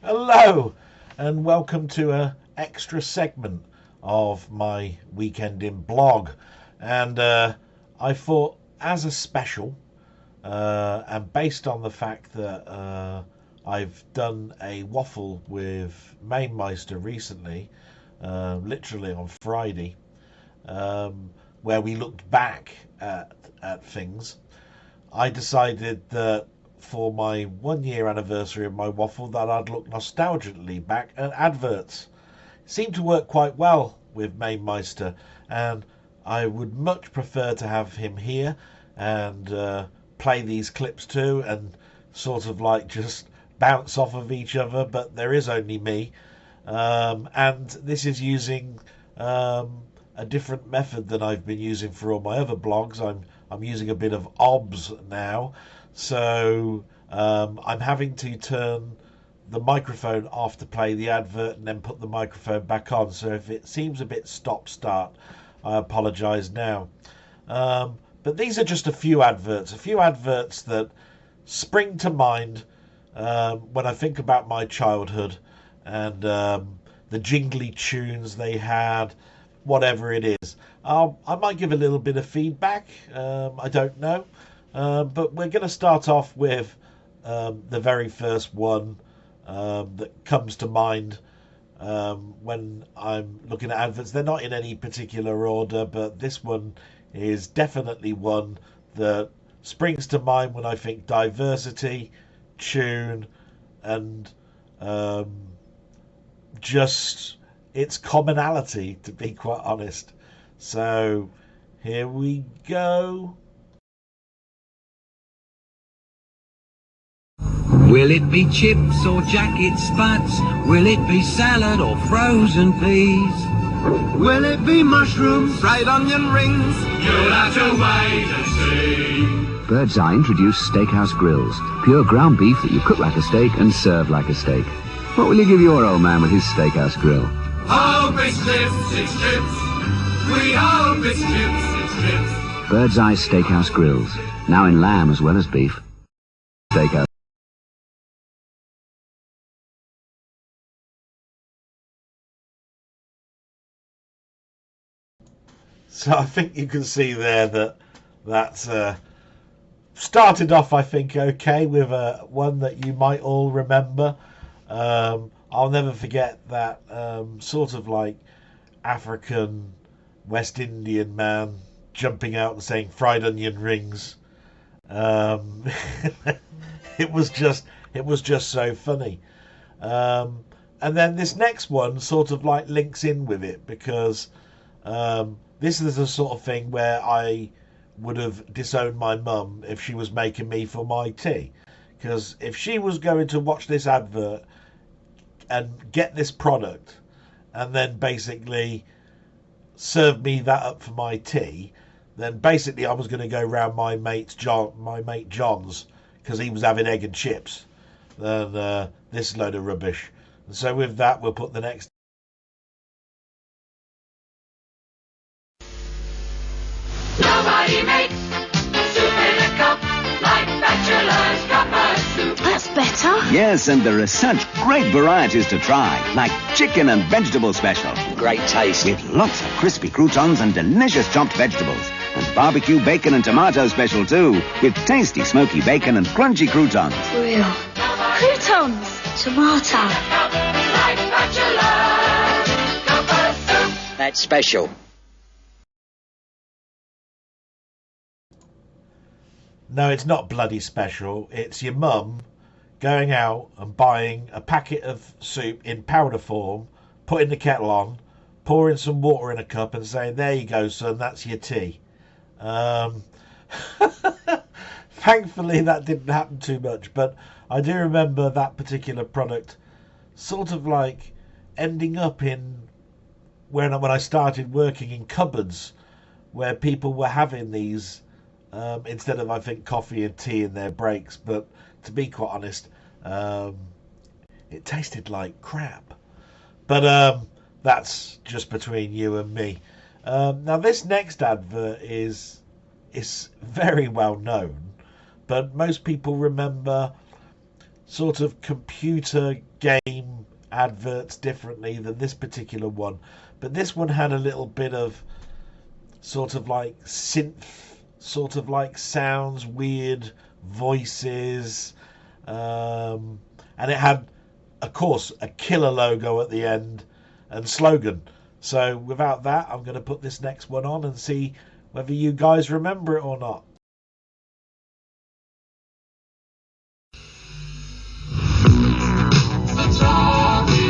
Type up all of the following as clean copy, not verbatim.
Hello, and welcome to a extra segment of my weekend in blog. And I thought, as a special, and based on the fact that I've done a waffle with Mainmeister recently, literally on Friday, where we looked back at things. I decided that for my 1 year anniversary of my waffle that I'd look nostalgically back at adverts. It seemed to work quite well with Mainmeister, and I would much prefer to have him here and play these clips too and sort of like just bounce off of each other, but there is only me. And this is using a different method than I've been using for all my other blogs. I'm using a bit of OBS now, so I'm having to turn the microphone off to play the advert and then put the microphone back on. So if it seems a bit stop-start, I apologise now. But these are just a few adverts that spring to mind when I think about my childhood and the jingly tunes they had, whatever it is. I might give a little bit of feedback. I don't know. But we're going to start off with the very first one that comes to mind when I'm looking at adverts. They're not in any particular order, but this one is definitely one that springs to mind when I think diversity, tune, and just its commonality, to be quite honest. So here we go. Will it be chips or jacket spuds? Will it be salad or frozen peas? Will it be mushrooms, fried onion rings? You'll have to wait and see. Bird's Eye introduced steakhouse grills, pure ground beef that you cook like a steak and serve like a steak. What will you give your old man with his steakhouse grill? Hope it's chips, it's chips. We hope it's chips, it's chips. Bird's Eye Steakhouse Grills, now in lamb as well as beef. Steakhouse. So I think you can see there that that's started off, I think, okay with one that you might all remember. I'll never forget that sort of like African West Indian man jumping out and saying fried onion rings. It was just so funny. And then this next one sort of like links in with it because this is the sort of thing where I would have disowned my mum if she was making me for my tea. Because if she was going to watch this advert and get this product and then basically serve me that up for my tea, then basically I was going to go round my mate John's because he was having egg and chips. Then this load of rubbish. And so with that, we'll put the next. Nobody makes soup in a cup like Bachelor's Cup of Soup. That's better. Yes, and there are such great varieties to try, like chicken and vegetable special. Great taste. With lots of crispy croutons and delicious chopped vegetables. And barbecue bacon and tomato special too, with tasty smoky bacon and crunchy croutons. Real. Croutons. Tomato. Like Bachelor's Cup of Soup. That's special. No, it's not bloody special. It's your mum going out and buying a packet of soup in powder form, putting the kettle on, pouring some water in a cup and saying, there you go, son, that's your tea. Thankfully, that didn't happen too much, but I do remember that particular product sort of like ending up in when I started working in cupboards where people were having these instead of, I think, coffee and tea in their breaks. But to be quite honest, it tasted like crap. But that's just between you and me. Now, this next advert is very well known, but most people remember sort of computer game adverts differently than this particular one, but this one had a little bit of sort of like synth, sort of like sounds, weird voices, and it had, of course, a killer logo at the end and slogan. So without that, I'm going to put this next one on and see whether you guys remember it or not.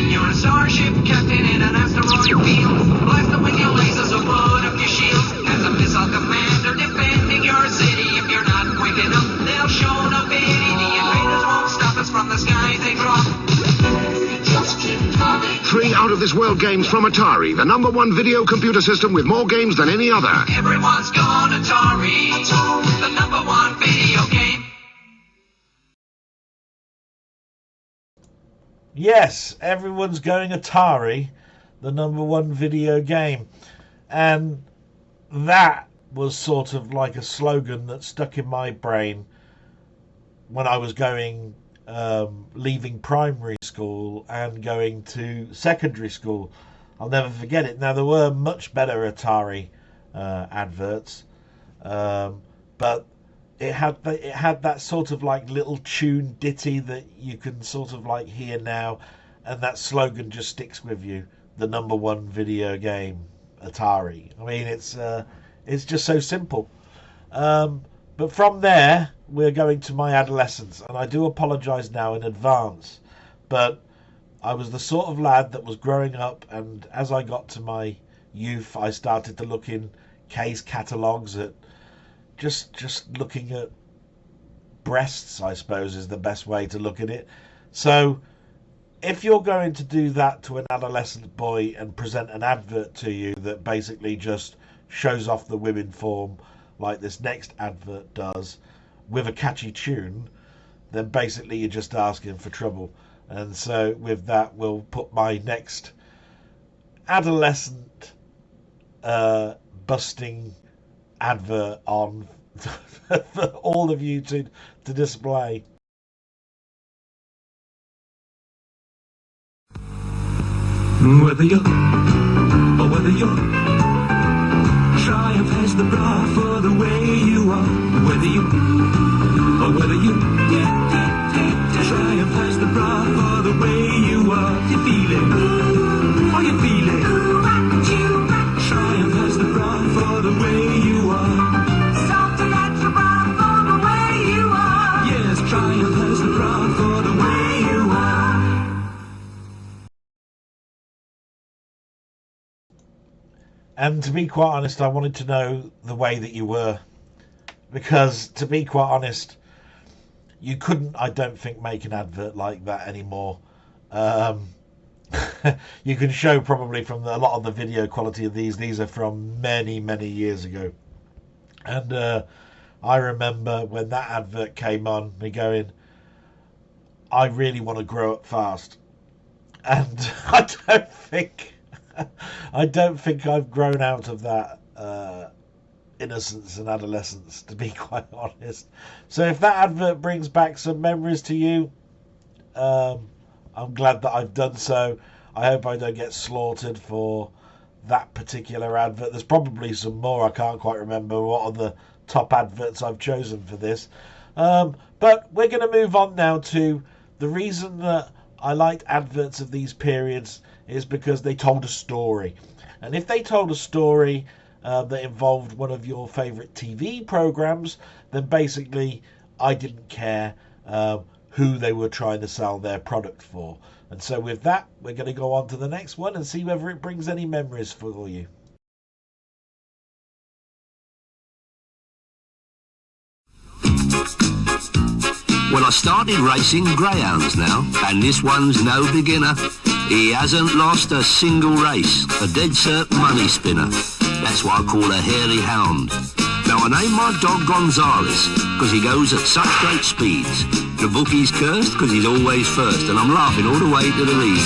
You're a starship captain in an asteroid field. Blast them with your lasers or put up your shields. As a missile commander defending your city. If you're not quick enough, they'll show no pity. The invaders won't stop us from the skies they drop. 3 out-of-this-world games from Atari, the #1 video computer system with more games than any other. Everyone's gone Atari, the #1 video game. Yes, everyone's going Atari, the #1 video game. And that was sort of like a slogan that stuck in my brain when I was leaving primary school and going to secondary school. I'll never forget it. Now, there were much better Atari adverts, but it had that sort of like little tune ditty that you can sort of like hear now, and that slogan just sticks with you. The #1 video game, Atari. I mean, it's just so simple. But from there, we're going to my adolescence, and I do apologise now in advance, but I was the sort of lad that was growing up, and as I got to my youth, I started to look in case catalogues at just looking at breasts, I suppose, is the best way to look at it. So if you're going to do that to an adolescent boy and present an advert to you that basically just shows off the women form like this next advert does with a catchy tune, then basically you're just asking for trouble. And so with that, we'll put my next adolescent busting advert on for all of you to display. Whether you're triumph has the bra for the way you are. Whether you triumph has the bra for the way you are. You feel it? Oh, you feel it? Triumph has the bra for the way you are. Something that's the bra for the way you are. Yes, Triumph has the bra for the way you are. And to be quite honest, I wanted to know the way that you were, because to be quite honest, you couldn't, I don't think, make an advert like that anymore. You can show probably from a lot of the video quality of these are from many years ago. And I remember when that advert came on, me going, I really want to grow up fast. And I don't think I've grown out of that innocence and adolescence, to be quite honest. So if that advert brings back some memories to you, I'm glad that I've done so. I hope I don't get slaughtered for that particular advert. There's probably some more. I can't quite remember what are the top adverts I've chosen for this. But we're going to move on now to the reason that I liked adverts of these periods is because they told a story. And if they told a story that involved one of your favourite TV programmes, then basically I didn't care who they were trying to sell their product for. And so with that, we're going to go on to the next one and see whether it brings any memories for you. Well, I started racing greyhounds now, and this one's no beginner. He hasn't lost a single race, a dead cert money spinner. That's why I call a hairy hound. Now, I named my dog Gonzales, because he goes at such great speeds. The bookie's cursed, because he's always first, and I'm laughing all the way to the lead.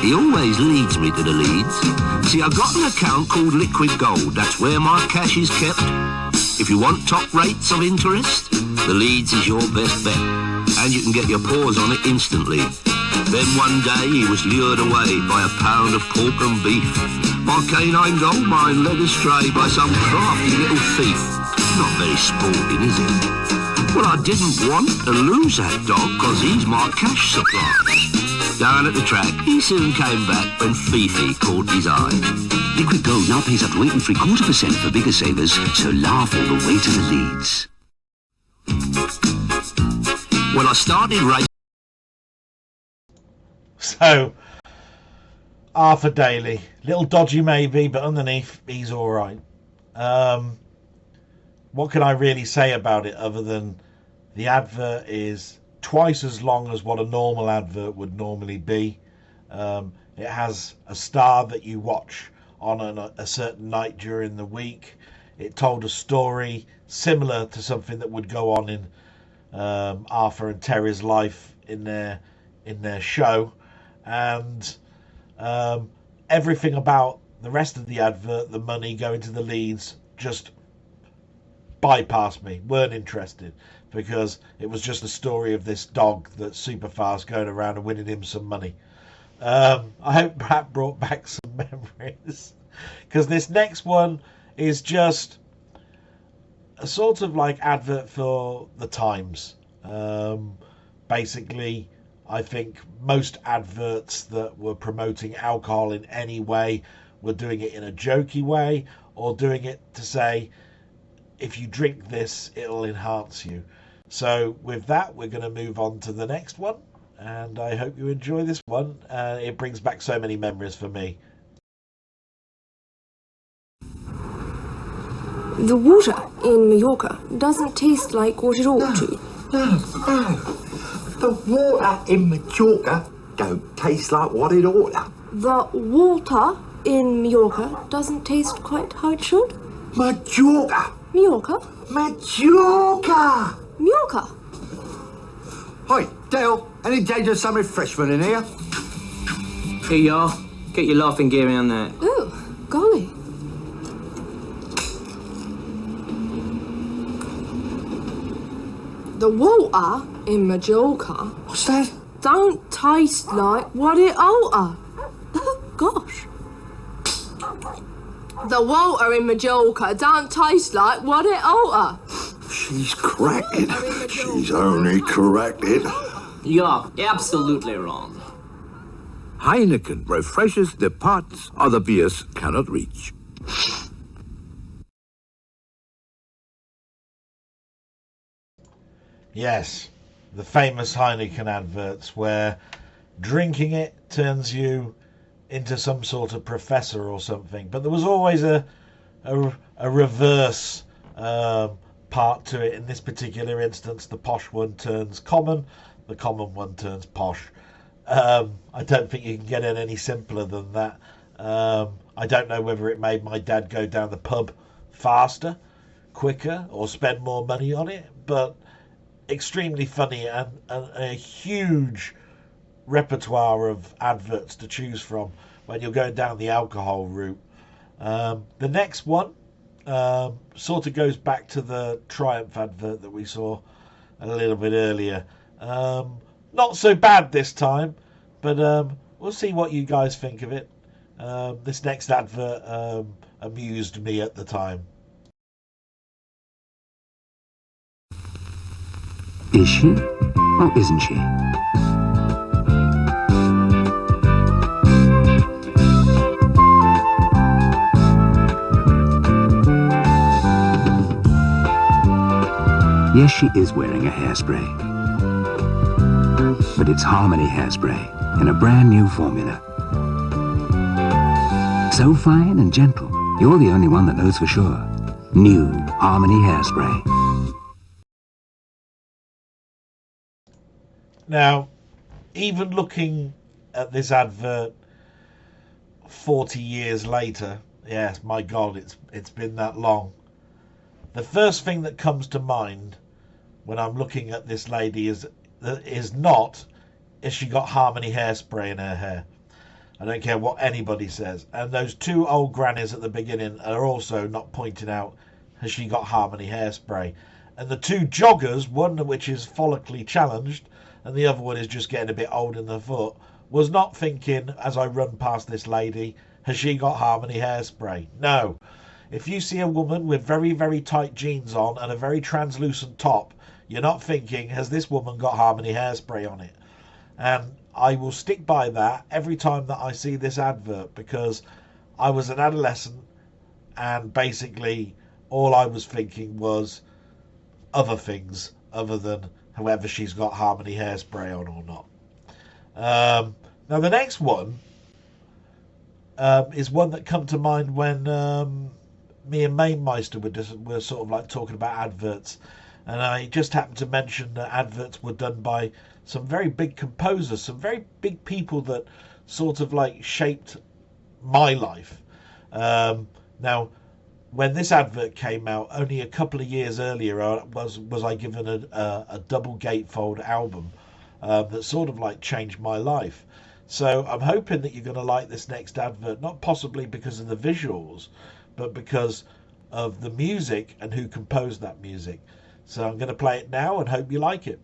He always leads me to the leads. See, I've got an account called Liquid Gold. That's where my cash is kept. If you want top rates of interest, the Leeds is your best bet. and you can get your paws on it instantly. Then one day he was lured away by a pound of pork and beef. My canine gold mine led astray by some crafty little thief. Not very sporting, is it? Well, I didn't want to lose that dog, 'cause he's my cash supply. Down at the track, he soon came back when Fifi caught his eye. Liquid Gold now pays up to 8.75% for bigger savers, so laugh all the way to the leads. When I started racing... So, Arthur Daly, little dodgy maybe, but underneath he's all right. What can I really say about it other than the advert is twice as long as what a normal advert would normally be. It has a star that you watch on a certain night during the week. It told a story similar to something that would go on in Arthur and Terry's life in their show, and everything about the rest of the advert, the money going to the leads, just bypassed me. Weren't interested, because it was just a story of this dog that's super fast going around and winning him some money. I hope that brought back some memories, because this next one is just a sort of like advert for the times. Basically, I think most adverts that were promoting alcohol in any way were doing it in a jokey way, or doing it to say, if you drink this, it'll enhance you. So with that, we're going to move on to the next one, and I hope you enjoy this one. It brings back so many memories for me. The water in Mallorca doesn't taste like what it ought to. No. The water in Majorca don't taste like what it ought to. The water in Mallorca doesn't taste quite how it should. Majorca! Mallorca? Majorca! Mallorca? Hi, Dale, any danger of some refreshment in here? Here you are. Get your laughing gear in there. Oh, golly. The water in Majorca... What's that? Don't taste like what it oughta. Gosh. The water in Majorca don't taste like what it oughta. She's cracked it. She's only cracked it. You're absolutely wrong. Heineken refreshes the parts other beers cannot reach. Yes, the famous Heineken adverts where drinking it turns you into some sort of professor or something. But there was always a reverse part to it. In this particular instance, the posh one turns common, the common one turns posh. I don't think you can get it any simpler than that. I don't know whether it made my dad go down the pub faster, quicker, or spend more money on it, but extremely funny, and a huge repertoire of adverts to choose from when you're going down the alcohol route. The next one sort of goes back to the Triumph advert that we saw a little bit earlier. Not so bad this time, but we'll see what you guys think of it. This next advert amused me at the time. Is she or isn't she? Yes, she is wearing a hairspray. But it's Harmony Hairspray in a brand new formula. So fine and gentle, you're the only one that knows for sure. New Harmony Hairspray. Now, even looking at this advert 40 years later, yes, my God, it's been that long. The first thing that comes to mind when I'm looking at this lady is not, is she got Harmony Hairspray in her hair? I don't care what anybody says. And those two old grannies at the beginning are also not pointing out, has she got Harmony Hairspray? And the two joggers, one of which is follically challenged and the other one is just getting a bit old in the foot, was not thinking, as I run past this lady, has she got Harmony hairspray? No. If you see a woman with very, very tight jeans on and a very translucent top, you're not thinking, has this woman got Harmony hairspray on it? And I will stick by that every time that I see this advert, because I was an adolescent and basically all I was thinking was other things other than whether she's got Harmony hairspray on or not. Now the next one is one that come to mind when me and Mainmeister were sort of like talking about adverts, and I just happened to mention that adverts were done by some very big composers, some very big people that sort of like shaped my life. Now, when this advert came out, only a couple of years earlier, was I given a double gatefold album that sort of like changed my life. So I'm hoping that you're going to like this next advert, not possibly because of the visuals, but because of the music and who composed that music. So I'm going to play it now and hope you like it.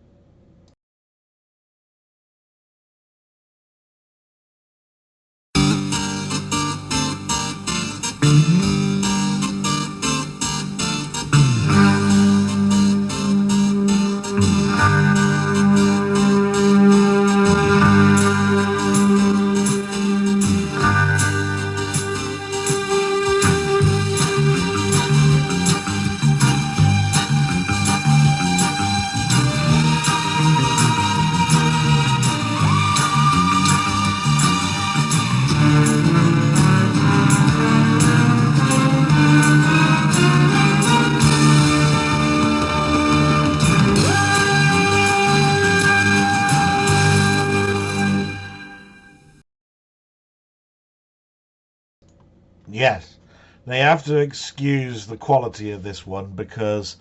Yes, they have to excuse the quality of this one because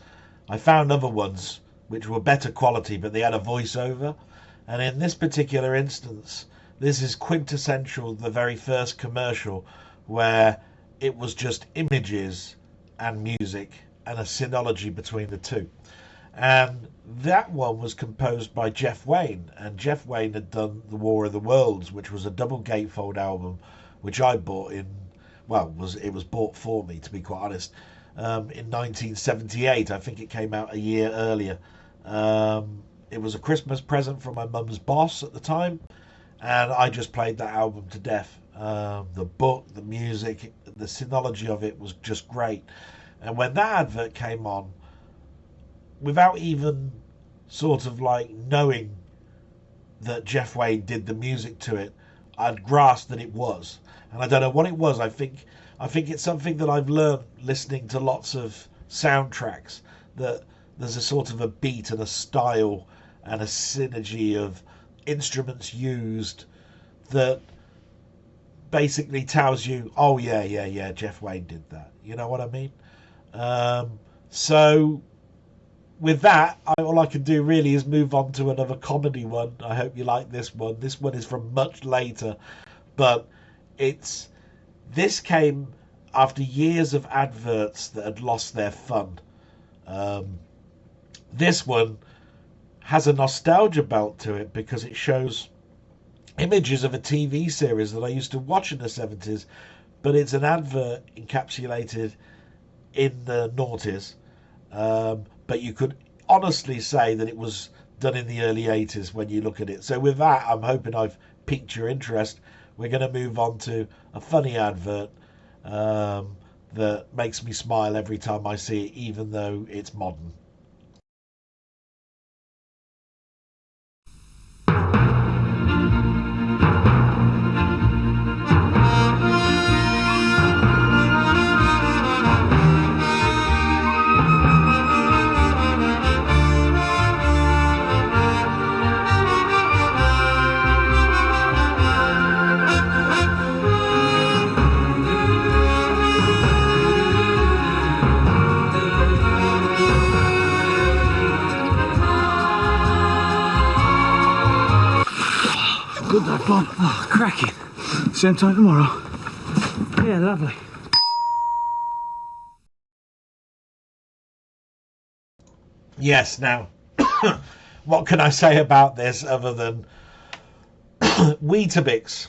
I found other ones which were better quality, but they had a voiceover. And in this particular instance, this is quintessential, the very first commercial, where it was just images and music and a synology between the two. And that one was composed by Jeff Wayne, and Jeff Wayne had done The War of the Worlds, which was a double gatefold album, which I bought in, well, it was bought for me, to be quite honest, in 1978. I think it came out a year earlier. It was a Christmas present from my mum's boss at the time, and I just played that album to death. The book, the music, the synology of it was just great. And when that advert came on, without even sort of like knowing that Jeff Wayne did the music to it, I'd grasped that it was. And I don't know what it was. I think it's something that I've learned listening to lots of soundtracks, that there's a sort of a beat and a style and a synergy of instruments used that basically tells you, oh yeah, Jeff Wayne did that. You know what I mean? So with that, all I can do really is move on to another comedy one. I hope you like this one. This one is from much later, but this came after years of adverts that had lost their fun. This one has a nostalgia belt to it because it shows images of a TV series that I used to watch in the 70s, but it's an advert encapsulated in the noughties. But you could honestly say that it was done in the early 80s when you look at it. So with that, I'm hoping I've piqued your interest. We're going to move on to a funny advert that makes me smile every time I see it, even though it's modern. Good night, Bob. Oh, cracking. Same time tomorrow. Yeah, lovely. Yes, now, what can I say about this other than Weetabix?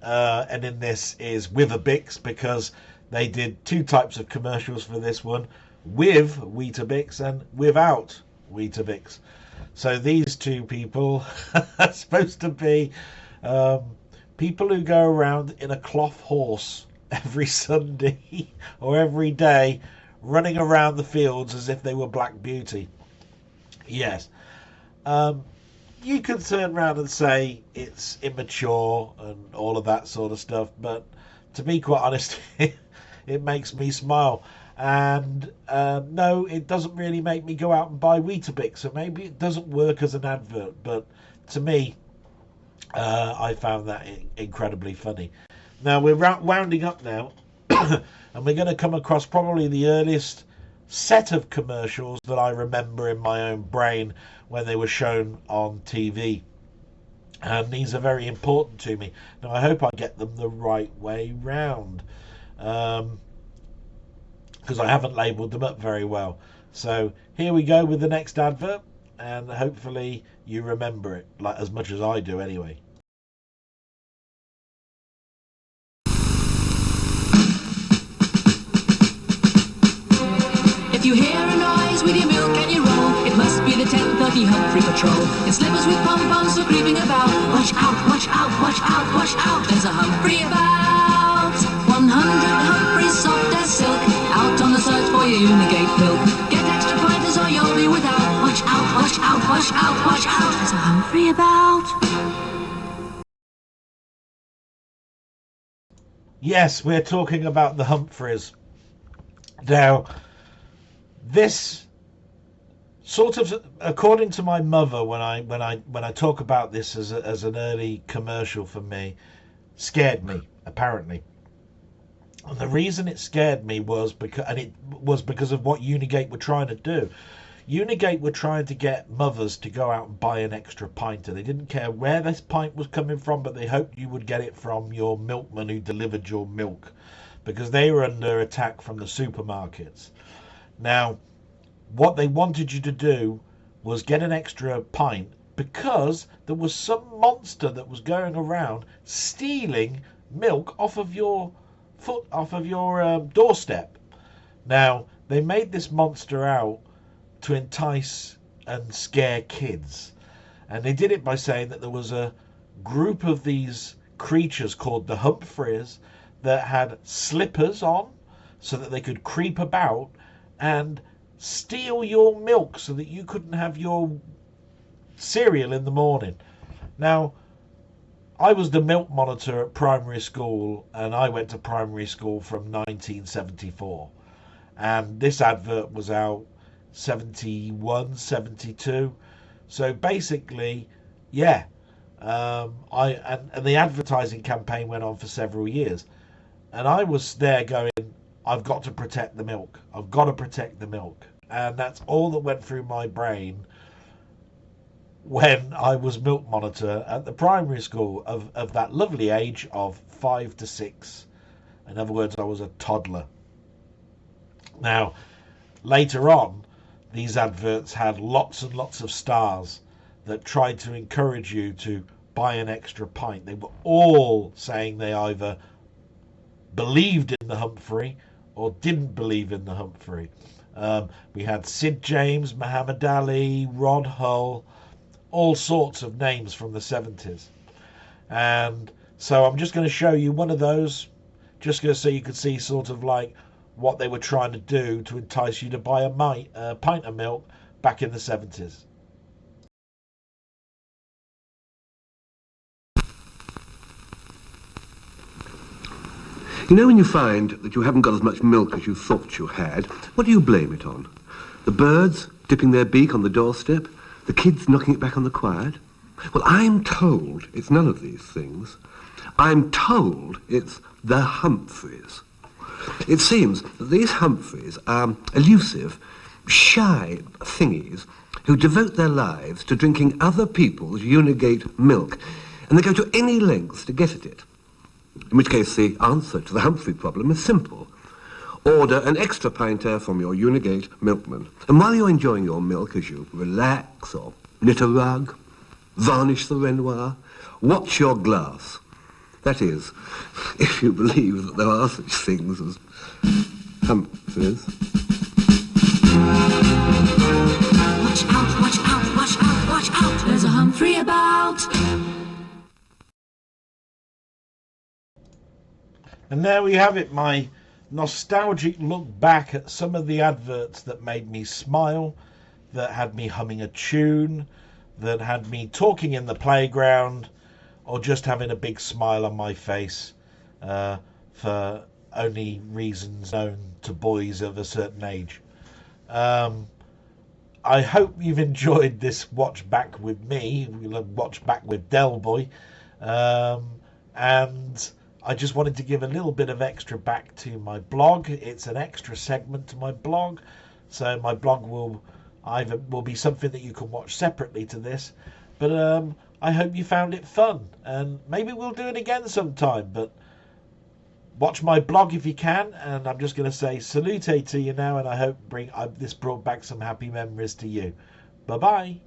And in this is Witherbix, because they did two types of commercials for this one, with Weetabix and without Weetabix. So these two people are supposed to be people who go around in a cloth horse every Sunday or every day, running around the fields as if they were Black Beauty. Yes. You can turn around and say it's immature and all of that sort of stuff, but to be quite honest, it makes me smile. And no, it doesn't really make me go out and buy Weetabix, so maybe it doesn't work as an advert, but to me, I found that incredibly funny. Now, we're rounding up now, and we're going to come across probably the earliest set of commercials that I remember in my own brain when they were shown on TV. And these are very important to me. Now, I hope I get them the right way round, because I haven't labelled them up very well. So here we go with the next advert, and hopefully you remember it, like as much as I do anyway. If you hear a noise with your milk and your roll, it must be the 10:30 Humphrey Patrol. It's slippers with pom-poms for creeping about. Watch out, watch out, watch out, watch out. There's a Humphrey about. 100 Humphreys soft as silk, out on the search for your Unigate milk. Get extra pointers or you'll be without. Watch out, watch out, watch out, watch out. There's a Humphrey about. Yes, we're talking about the Humphreys. Now, this sort of, according to my mother, when I talk about this as an early commercial for me, scared me, apparently. And the reason it scared me was because of what Unigate were trying to do. Unigate were trying to get mothers to go out and buy an extra pinter. They didn't care where this pint was coming from, but they hoped you would get it from your milkman who delivered your milk, because they were under attack from the supermarkets. Now, what they wanted you to do was get an extra pint, because there was some monster that was going around stealing milk off of your doorstep. Now, they made this monster out to entice and scare kids, and they did it by saying that there was a group of these creatures called the Humphreys that had slippers on so that they could creep about and steal your milk so that you couldn't have your cereal in the morning. Now, I was the milk monitor at primary school, and I went to primary school from 1974, and this advert was out 71, 72. So basically, yeah, and the advertising campaign went on for several years, and I was there going, I've got to protect the milk. I've got to protect the milk. And that's all that went through my brain when I was milk monitor at the primary school of that lovely age of 5 to 6. In other words, I was a toddler. Now, later on, these adverts had lots and lots of stars that tried to encourage you to buy an extra pint. They were all saying they either believed in the Humphrey or didn't believe in the Humphrey. We had Sid James, Muhammad Ali, Rod Hull, all sorts of names from the 70s. And so I'm just going to show you one of those, just so you could see sort of like what they were trying to do to entice you to buy a pint of milk back in the 70s. You know when you find that you haven't got as much milk as you thought you had, what do you blame it on? The birds dipping their beak on the doorstep? The kids knocking it back on the quiet? Well, I'm told it's none of these things. I'm told it's the Humphreys. It seems that these Humphreys are elusive, shy thingies who devote their lives to drinking other people's Unigate milk, and they go to any lengths to get at it. In which case the answer to the Humphrey problem is simple. order an extra pint from your Unigate milkman. And while you're enjoying your milk as you relax or knit a rug, varnish the Renoir, watch your glass. That is, if you believe that there are such things as Humphreys. Watch out, watch out, watch out, watch out. There's a Humphrey about. And there we have it, my nostalgic look back at some of the adverts that made me smile, that had me humming a tune, that had me talking in the playground, or just having a big smile on my face for only reasons known to boys of a certain age. I hope you've enjoyed this watch back with me. We'll watch back with Delboy. And I just wanted to give a little bit of extra back to my blog. It's an extra segment to my blog. So my blog will be something that you can watch separately to this. But I hope you found it fun. And maybe we'll do it again sometime. But watch my blog if you can. And I'm just going to say salute to you now. And I hope this brought back some happy memories to you. Bye-bye.